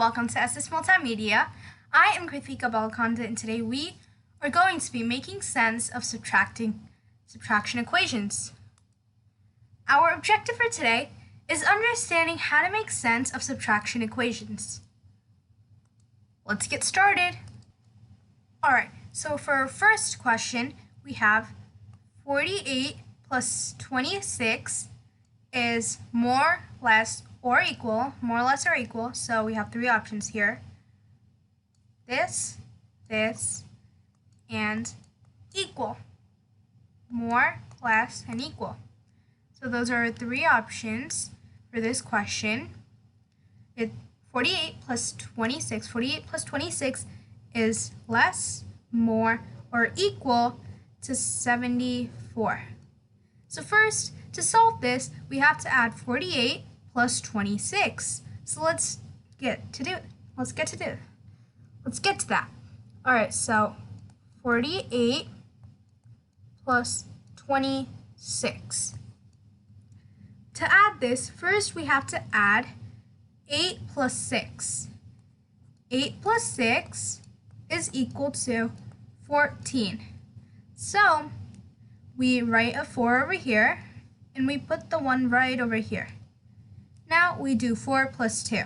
welcome to SS Multimedia. I am Krithika Balakanda, and today we are going to be making sense of subtraction equations. Our objective for today is understanding how to make sense of subtraction equations. Let's get started. Alright, so for our first question, we have 48 plus 26 is more, less, or equal, more or less or equal, so we have three options here. This, and equal. More, less, and equal. So those are three options for this question. 48 plus 26 is less, more, or equal to 74. So first, to solve this, we have to add 48 plus 26. So let's get to that. All right, so 48 plus 26. To add this, first we have to add 8 plus 6. 8 plus 6 is equal to 14. So we write a 4 over here, and we put the 1 right over here. Now we do 4 plus 2.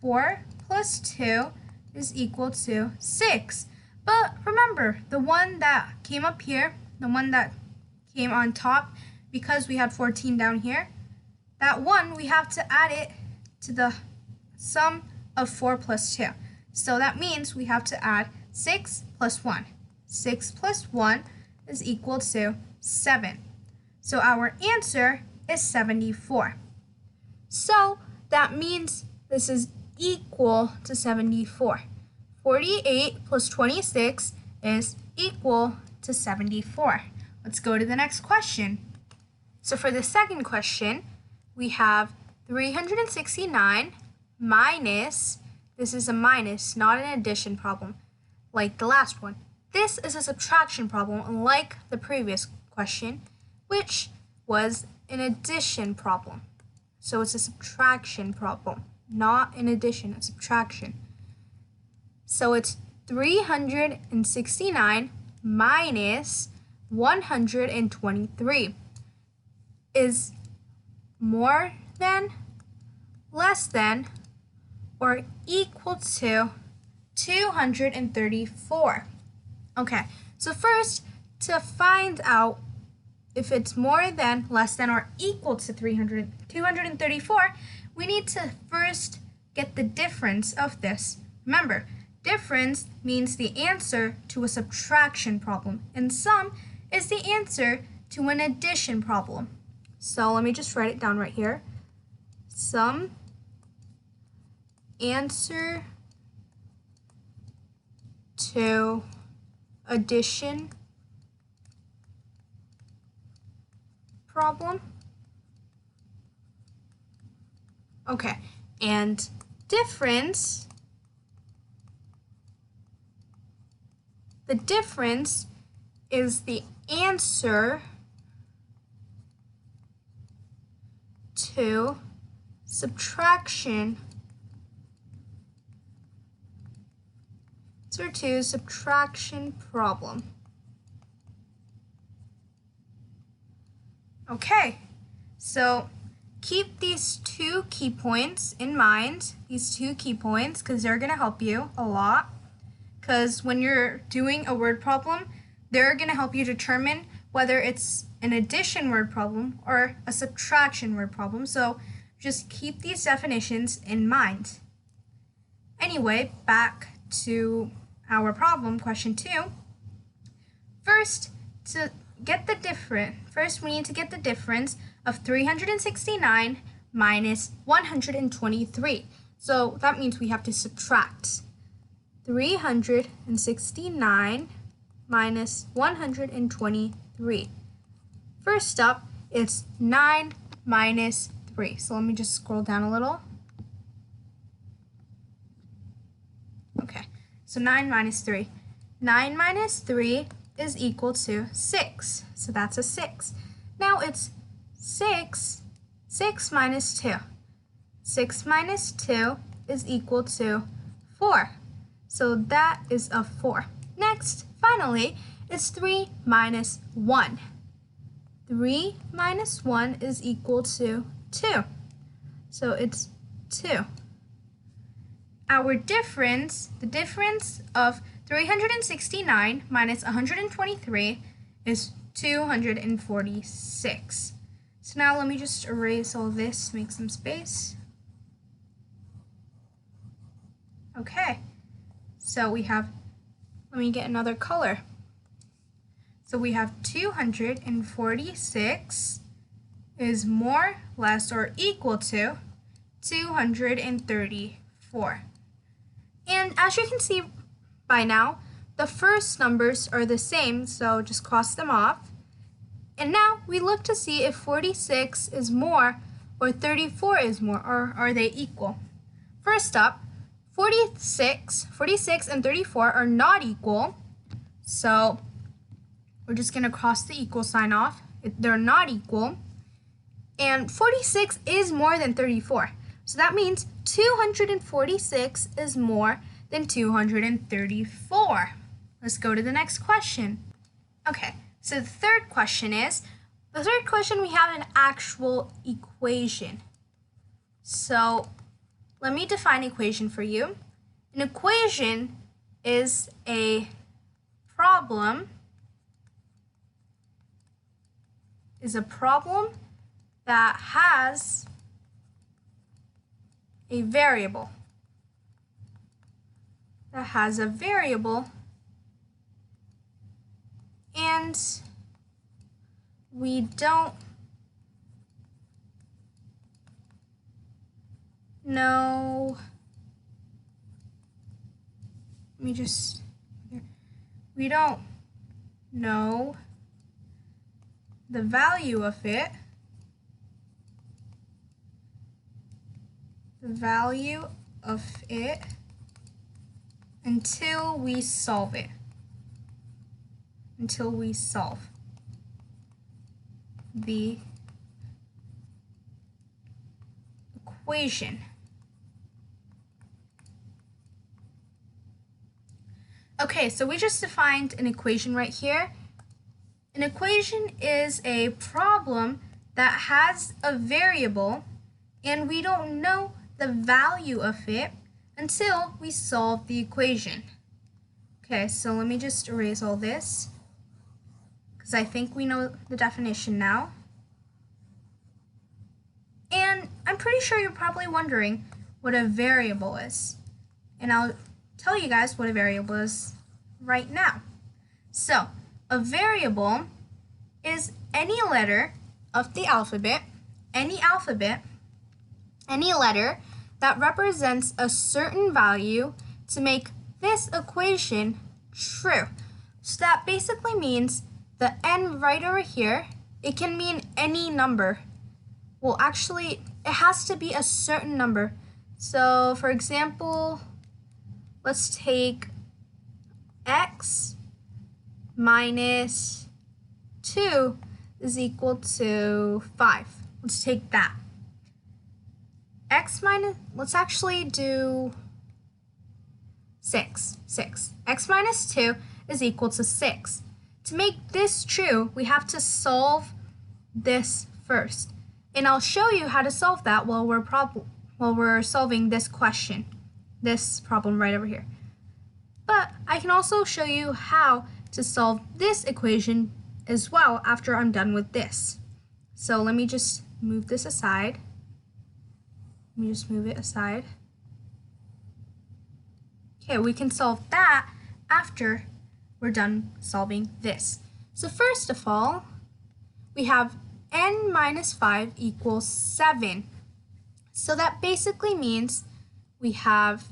4 plus 2 is equal to 6. But remember, the one that came up here, the one that came on top, because we had 14 down here, that one we have to add it to the sum of 4 plus 2. So that means we have to add 6 plus 1. 6 plus 1 is equal to 7. So our answer is 74. So that means this is equal to 74. 48 plus 26 is equal to 74. Let's go to the next question. So for the second question, we have 369 minus, this is a minus, not an addition problem, like the last one. This is a subtraction problem, unlike the previous question, which was an addition problem. So it's a subtraction problem, not an addition, a subtraction. So it's 369 minus 123 is more than, less than, or equal to 234. Okay, so first, to find out if it's more than, less than, or equal to 234, we need to first get the difference of this. Remember, difference means the answer to a subtraction problem, and sum is the answer to an addition problem. So let me just write it down right here. Sum, answer to addition problem. Okay, and difference, the difference is the answer to subtraction. Answer to subtraction problem. Okay, so keep these two key points in mind, because they're going to help you a lot. Because when you're doing a word problem, they're going to help you determine whether it's an addition word problem or a subtraction word problem. So just keep these definitions in mind. Anyway, back to our problem, question 2. First, we need to get the difference of 369 minus 123. So that means we have to subtract 369 minus 123. First up, it's 9 minus 3. So let me just scroll down a little. Okay, so 9 minus 3. 9 minus 3 is equal to 6. So that's a 6. Now it's 6 minus 2. 6 minus 2 is equal to 4. So that is a 4. Next, finally, it's 3 minus 1. 3 minus 1 is equal to 2. So it's 2. Our difference, the difference of 369 minus 123 is 246. So now let me just erase all this, make some space. Okay, so we have, let me get another color. So we have 246 is more, less, or equal to 234. And as you can see by now, the first numbers are the same, so just cross them off. And now we look to see if 46 is more or 34 is more, or are they equal? First up, 46 and 34 are not equal, so we're just going to cross the equal sign off. They're not equal. And 46 is more than 34. So that means 246 is more than 234. Let's go to the next question. Okay, so the third question is, we have an actual equation. So let me define equation for you. An equation is a problem that has a variable. And we don't know, we don't know the value of it, until we solve it. Until we solve the equation. Okay, so we just defined an equation right here. An equation is a problem that has a variable and we don't know the value of it until we solve the equation. Okay, so let me just erase all this because I think we know the definition now. And I'm pretty sure you're probably wondering what a variable is. And I'll tell you guys what a variable is right now. So, a variable is any letter of the alphabet, any letter that represents a certain value to make this equation true. So that basically means the n right over here, it can mean any number. Well, actually, it has to be a certain number. So, for example, let's take x minus 2 is equal to 5. Let's take that. Let's actually do 6. X minus 2 is equal to 6. To make this true, we have to solve this first. And I'll show you how to solve that while we're solving this question, this problem right over here. But I can also show you how to solve this equation as well after I'm done with this. So let me just move this aside. Let me just move it aside. Okay, we can solve that after we're done solving this. So first of all, we have n minus 5 equals 7. So that basically means we have,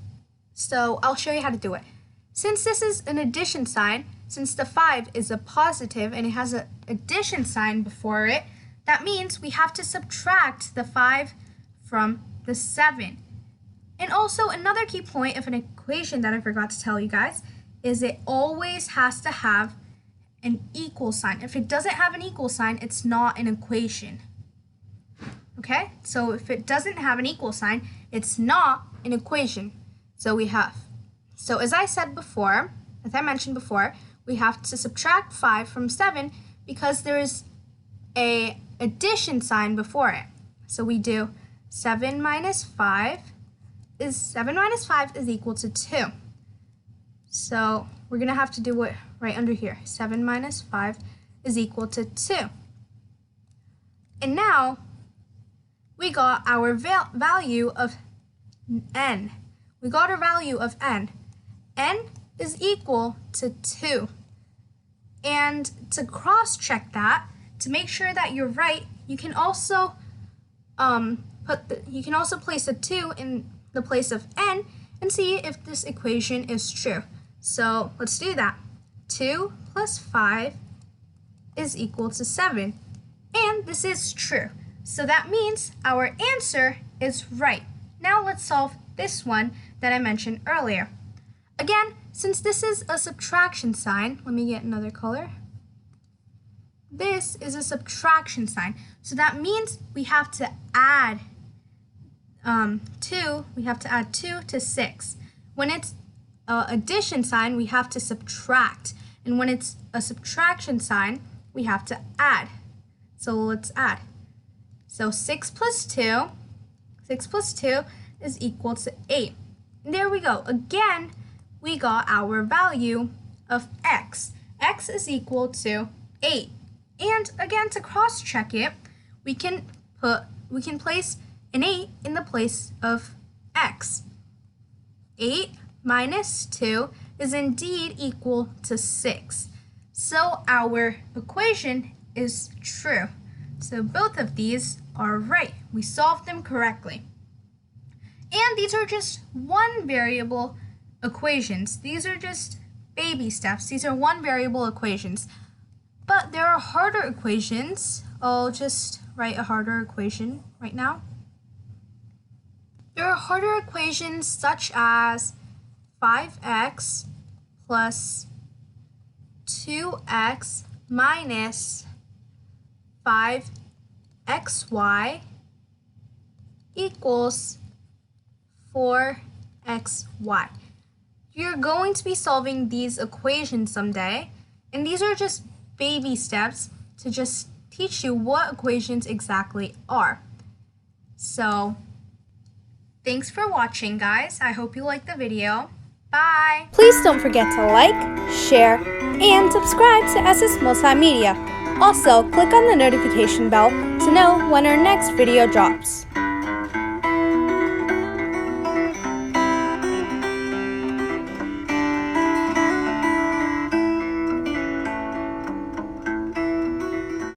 so I'll show you how to do it. Since this is an addition sign, since the 5 is a positive and it has an addition sign before it, that means we have to subtract the 5 from the 7. And also another key point of an equation that I forgot to tell you guys is it always has to have an equal sign. If it doesn't have an equal sign, it's not an equation. Okay, so if it doesn't have an equal sign, it's not an equation. So as I mentioned before, we have to subtract 5 from 7 because there is a addition sign before it. So we do 7 minus 5 is equal to 2. So we're going to have to do it right under here. 7 minus 5 is equal to 2. And now we got our value of n. We got our value of n. N is equal to 2. And to cross-check that, to make sure that you're right, you can also place a 2 in the place of n and see if this equation is true. So let's do that. 2 plus 5 is equal to 7. And this is true. So that means our answer is right. Now let's solve this one that I mentioned earlier. Again, since this is a subtraction sign, let me get another color. This is a subtraction sign. So that means we have to add 2 to 6. When it's an addition sign, we have to subtract. And when it's a subtraction sign, we have to add. So let's add. So 6 plus 2 is equal to 8. And there we go. Again, we got our value of x. X is equal to 8. And again, to cross-check it, we can place an 8 in the place of x. 8 minus 2 is indeed equal to 6. So our equation is true. So both of these are right. We solved them correctly. And these are just one variable equations. These are just baby steps. These are one variable equations. But there are harder equations. I'll just write a harder equation right now. There are harder equations such as 5x plus 2x minus 5xy equals 4xy. You're going to be solving these equations someday, and these are just baby steps to just teach you what equations exactly are. So, thanks for watching, guys. I hope you liked the video. Bye! Please don't forget to like, share, and subscribe to SS Multimedia. Also, click on the notification bell to know when our next video drops.